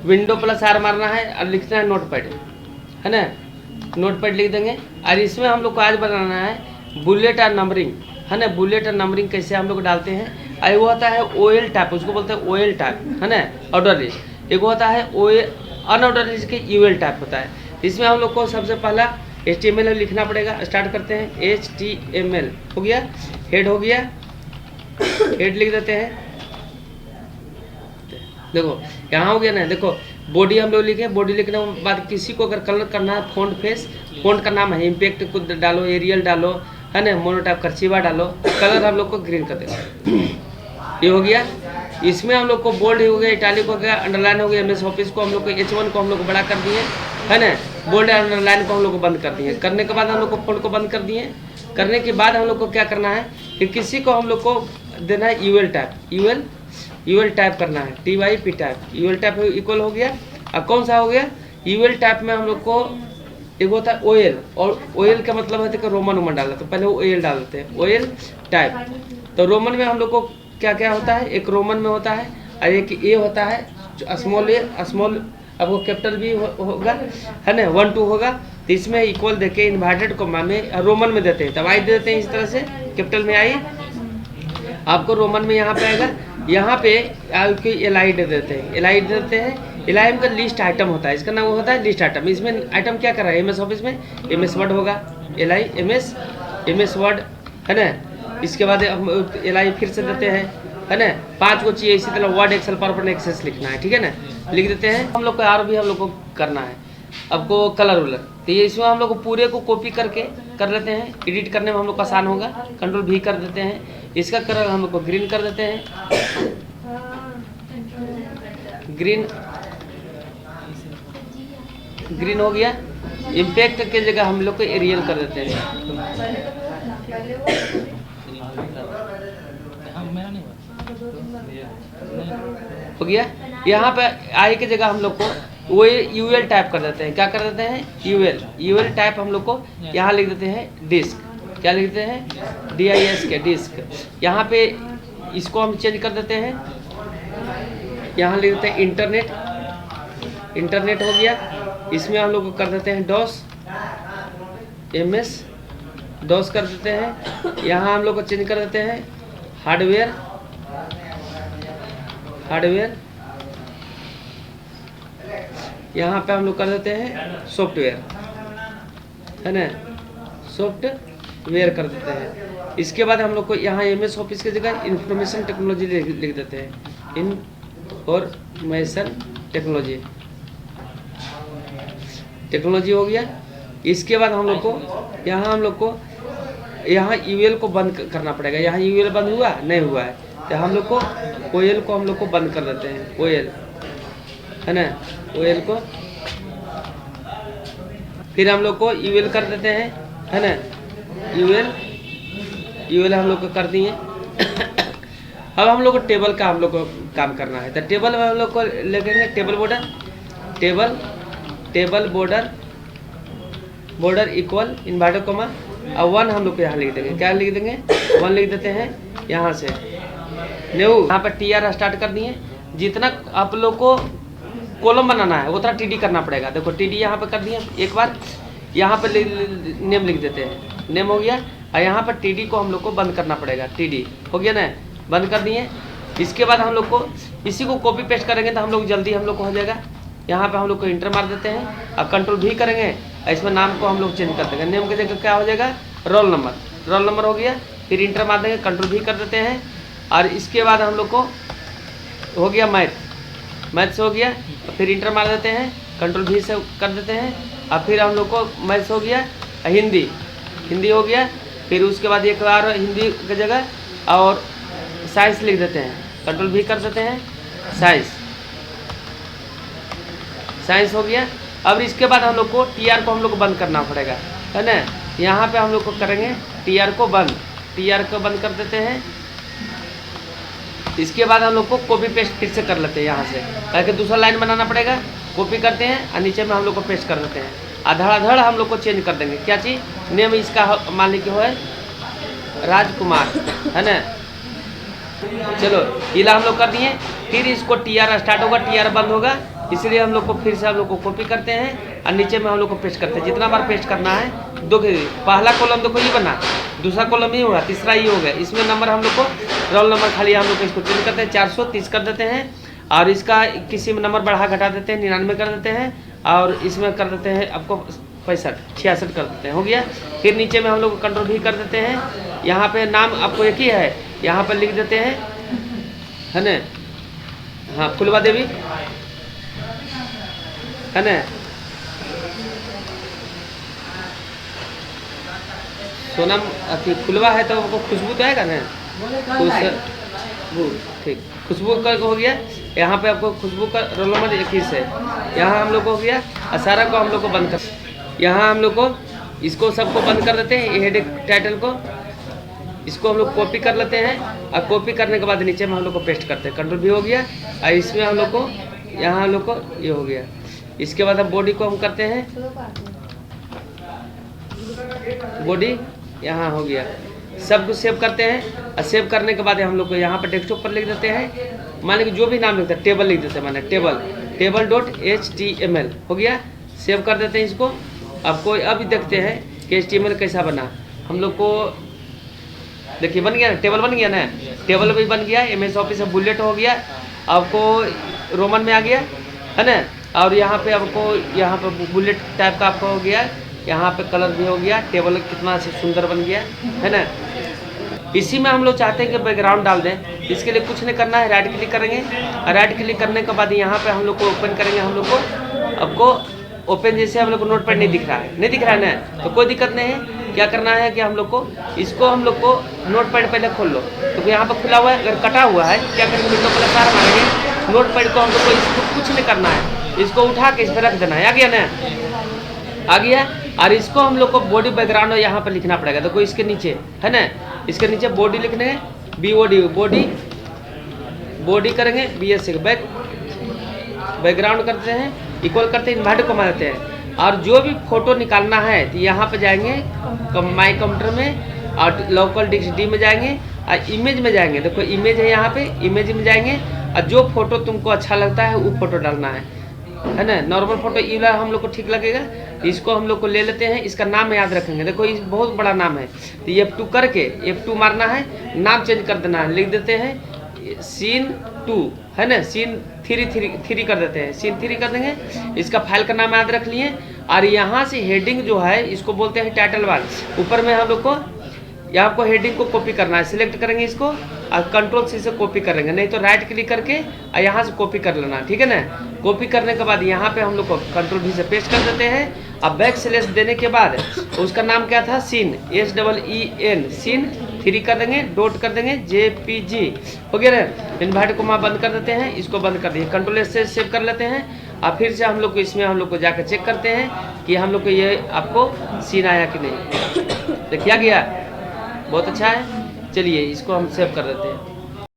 Window plus are मारना है और लिखना है नोटपैड, है ना, नोटपैड लिख देंगे। और इसमें हम लोग को आज बनाना है बुलेट और नंबरिंग, है ना। बुलेट और नंबरिंग कैसे हम लोग डालते हैं, और वो होता है ओएल टाइप, उसको बोलते हैं ओएल टाइप, है ना, ऑर्डर लिस्ट। एक होता है अनऑर्डर लिस्ट के यूएल टाइप होता है। इसमें हम लोग को सबसे पहला HTML लिखना पड़ेगा। स्टार्ट करते हैं, HTML हो गया, हेड हो गया, हेड लिख देते हैं। देखो यहाँ हो गया ना, देखो बॉडी हम लोग लिखे, बॉडी लिखने के बाद किसी को अगर कलर करना है, फ़ॉन्ट फेस, फ़ॉन्ट का नाम है इम्पैक्ट कुछ डालो, एरियल डालो, है ना, मोनोटाइप कर्सिवा डालो, कलर हम लोग को ग्रीन कर देगा। ये हो गया। इसमें हम लोग को बोल्ड हो गया, इटालिक हो गया, अंडरलाइन हो गया। MS ऑफिस को हम लोग को H1 को हम लोग को बड़ा कर दिए, है ना। बोल्ड और अंडरलाइन को हम लोग को बंद कर दिए। करने के बाद हम लोग को फ़ॉन्ट को बंद कर दिए। करने के बाद हम लोग को क्या करना है कि किसी को हम लोग को देना है यूएल टाइप, यूएल टाइप करना है, TYP type. UL type equal हो गया। और कौन सा हो गया, यूएल टाइप में हम लोग को एक होता है ओएल, और ओएल का मतलब है कि रोमन वोमन डालना, तो पहले ओएल डालते हैं, ओएल टाइप। तो रोमन में हम लोग को क्या क्या होता है, एक रोमन में होता है और एक ए होता है, स्मॉल ए, स्मॉल आपको कैपिटल भी होगा, है ना, 1 2 होगा। तो इसमें इक्वल देके इन्वर्टेड कोमा में रोमन में देते हैं, तब आई देते हैं इस तरह से, कैपिटल में आई आपको रोमन में यहाँ पे आएगा। यहाँ पे आपको एलआई दे देते हैं, एलआई देते हैं। एलआई का लिस्ट आइटम होता है, इसका नाम होता है लिस्ट आइटम। इसमें आइटम क्या कर रहा है, MS ऑफिस में MS वर्ड होगा, एलआई MS वर्ड, है ना। इसके बाद हम एलआई फिर से देते हैं, है ना। 5 को चाहिए, इसी तरह वर्ड, एक्सेल, पावरपॉइंट, एक्सेस लिखना है, ठीक है ना, लिख देते हैं। हम लोग को और भी हम लोग को करना है आपको कलर वलर, तो ये इसमें हम लोग को पूरे को कॉपी करके कर लेते हैं। एडिट करने में हम लोग को आसान होगा, Ctrl V कर देते हैं। इसका कलर हम लोग को ग्रीन कर देते हैं, ग्रीन हो गया। इम्पैक्ट के जगह हम लोग को एरियल कर देते हैं, हो गया। यहाँ पे आई की जगह हम लोग को वो यूएल टाइप कर देते हैं। क्या कर देते हैं, यूएल टाइप हम लोग को यहाँ लिख देते हैं डिस्क, क्या लिख देते हैं, DISK डिस्क। यहाँ पे इसको हम चेंज कर देते हैं, यहाँ लिख देते हैं इंटरनेट हो गया। इसमें हम लोग कर देते हैं DOS कर देते हैं। यहाँ हम लोग को चेंज कर देते हैं हार्डवेयर, यहाँ पे हम लोग कर देते हैं सॉफ्टवेयर, है ना, सॉफ्टवेयर कर देते हैं। इसके बाद हम लोग को यहाँ MS ऑफिस की जगह इंफॉर्मेशन टेक्नोलॉजी लिख देते हैं, इंफॉर्मेशन टेक्नोलॉजी हो गया। इसके बाद हम लोग को यहाँ यूएल को बंद करना पड़ेगा। यहाँ यूएल बंद हुआ नहीं हुआ है, तो हम लोग को ओएल को हम लोग को बंद कर देते हैं, ओएल, है ना, ओएल को फिर हम लोग को यूएल कर देते हैं, है ना, यूएल हम लोग को कर दिए। अब हम लोग को टेबल का हम लोग को काम करना है, तो टेबल में हम लोग को लिखेंगे table border equal inverted comma और 1 हम लोग को यहाँ लिख देंगे, क्या लिख देंगे, 1 लिख देते हैं। यहाँ से न्यू यहाँ पर TR स्टार्ट कर दिए। जितना आप लोग को कॉलम बनाना है उतना TD करना पड़ेगा। देखो TD यहाँ पर कर दिए एक बार, यहाँ पर नेम लिख देते हैं, नेम हो गया। और यहाँ पर TD को हम लोग को बंद करना पड़ेगा, TD हो गया ना, बंद कर दिए। इसके बाद हम लोग को इसी को कॉपी पेस्ट करेंगे तो हम लोग जल्दी हम लोग को हो जाएगा। यहाँ पे हम लोग को इंटर मार देते हैं और Ctrl V करेंगे, इसमें नाम को हम लोग चेंज कर देंगे। नेम की जगह क्या हो जाएगा, रोल नंबर हो गया। फिर इंटर मार देंगे, Ctrl V कर देते हैं। और इसके बाद हम लोग को हो गया मैथ्स हो गया, तो फिर इंटर मार देते हैं, Ctrl V से कर देते हैं। और फिर हम लोग को मैथ्स हो गया, हिंदी हो गया। फिर उसके बाद एक बार हिंदी की जगह और साइंस लिख देते हैं, Ctrl V कर देते हैं, साइंस हो गया। अब इसके बाद हम लोग को TR को हम लोग को बंद करना पड़ेगा, है ना। यहाँ पे हम लोग को करेंगे TR को बंद कर देते हैं। इसके बाद हम लोग को कॉपी पेस्ट फिर से कर लेते हैं यहाँ से, ताकि दूसरा लाइन बनाना पड़ेगा। कॉपी करते हैं और नीचे में हम लोग को पेस्ट कर देते हैं। धड़ाधड़ हम लोग को चेंज कर देंगे, क्या चीज़, नेम इसका मान लीजिए हो है राजकुमार, है ना। चलो इला हम लोग कर दिए। फिर इसको TR स्टार्ट होगा, TR बंद होगा। इसलिए हम लोग को फिर से हम लोग को कॉपी करते हैं और नीचे में हम लोग को पेस्ट करते हैं। जितना बार पेस्ट करना है, दो पहला कॉलम देखो ये बना, दूसरा कॉलम ये हुआ, तीसरा ये हो गया। इसमें नंबर हम लोग को रोल नंबर खाली हम लोग को इसको चेंज करते हैं, 430 कर देते हैं और इसका किसी में नंबर बढ़ा घटा देते हैं, 99 कर देते हैं और इसमें कर देते हैं आपको 65 66 कर देते हैं, हो गया। फिर नीचे में हम लोग कंट्रोल भी कर देते हैं। यहाँ पे नाम आपको एक ही है, यहाँ पर लिख देते हैं, है ना, हाँ फुलवा देवी, है ना, सोनम अति फुलवा है तो आपको खुशबू तो आएगा ना, खुशबू, ठीक, खुशबू का हो गया। यहाँ पे आपको खुशबू का रोल नंबर 21 है। यहाँ हम लोग को हो गया। सारा को हम लोग को बंद कर, यहाँ हम लोग को इसको सबको बंद कर देते हैं, हेड टाइटल को, इसको हम लोग कॉपी कर लेते हैं और कॉपी करने के बाद नीचे में हम लोग को पेस्ट करते हैं, कंट्रोल भी हो गया। और इसमें हम लोग को यहाँ हम लोग को ये हो गया। इसके बाद हम बॉडी को हम करते हैं, बॉडी यहाँ हो गया। सब कुछ सेव करते हैं और सेव करने के बाद हम लोग को यहाँ पर डेस्कटॉप पर लिख देते हैं, मान लीजिए जो भी नाम लिखते हैं, टेबल लिख देते हैं, माने टेबल.html हो गया। सेव कर देते हैं इसको। आपको अभी देखते हैं कि HTML कैसा बना। हम लोग को देखिए बन गया ना, टेबल बन गया ना, टेबल भी बन गया। MS ऑफिस में बुलेट हो गया, आपको रोमन में आ गया, है ना। और यहाँ पे आपको यहाँ पे बुलेट टाइप का आपको हो गया, यहाँ पे कलर भी हो गया। टेबल कितना से सुंदर बन गया, है ना। इसी में हम लोग चाहते हैं कि बैकग्राउंड डाल दें। इसके लिए कुछ नहीं करना है, राइट क्लिक करेंगे और राइट क्लिक करने के बाद यहाँ पे हम लोग को ओपन करेंगे। हम लोग को आपको ओपन जैसे हम लोग को नोटपैड नहीं दिख रहा है, नहीं दिख रहा है ना, तो कोई दिक्कत नहीं है। क्या करना है कि हम लोग को इसको हम लोग को नोटपैड पहले खोल लो। तो यहाँ पर खुला हुआ है, अगर कटा हुआ है क्या करेंगे, पहले सारा मारेंगे। नोटपैड को हम लोग को इसको कुछ नहीं करना है, इसको उठा के इस पर रख देना है। आ गया ना, आ गया। और इसको हम लोग को बॉडी बैकग्राउंड यहाँ पर लिखना पड़ेगा। देखो इसके नीचे है ना, इसके नीचे बॉडी लिखने है, BOD बॉडी, बॉडी करेंगे BS बैकग्राउंड करते हैं, इक्वल करते हैं, इन्वर्ट को मारते हैं। और जो भी फोटो निकालना है तो यहाँ पे जाएंगे माई कंप्यूटर में और लोकल DXD में जाएंगे और इमेज में जाएंगे। देखो इमेज है यहाँ पे, इमेज में जाएंगे और जो फोटो तुमको अच्छा लगता है वो फोटो डालना है ना। नॉर्मल फोटो ये वाला हम लोग को ठीक लगेगा। इसको हम लोग को ले लेते हैं, इसका नाम याद रखेंगे। देखो ये बहुत बड़ा नाम है, तो F2 करके F2 मारना है, नाम चेंज कर देना है। लिख देते हैं सीन 2, है ना, सीन 3 कर देते हैं, सीन 3 कर देंगे। इसका फाइल का नाम याद रख लिए। और यहाँ से हेडिंग जो है इसको बोलते हैं टाइटल बार। ऊपर में हम लोग को यहाँ को हेडिंग को कॉपी करना है, सिलेक्ट करेंगे इसको और कंट्रोल C से कॉपी करेंगे, नहीं तो राइट क्लिक करके और यहाँ से कॉपी कर लेना, ठीक है ना। कॉपी करने के बाद यहाँ पे हम लोग को कंट्रोल V से पेस्ट कर देते हैं। अब बैक स्लैश देने के बाद उसका नाम क्या था, सीन, SEEN, सीन 3 कर देंगे, डॉट कर देंगे, JPG हो गया ना। इन्वर्ट को बंद कर देते हैं, इसको बंद कर दिए, कंट्रोल S से सेव कर लेते हैं। और फिर से हम लोग को इसमें हम लोग को जाकर चेक करते हैं कि हम लोग को ये आपको सीन आया कि नहीं। देखिए गया, बहुत अच्छा है। चलिए इसको हम सेव कर देते हैं।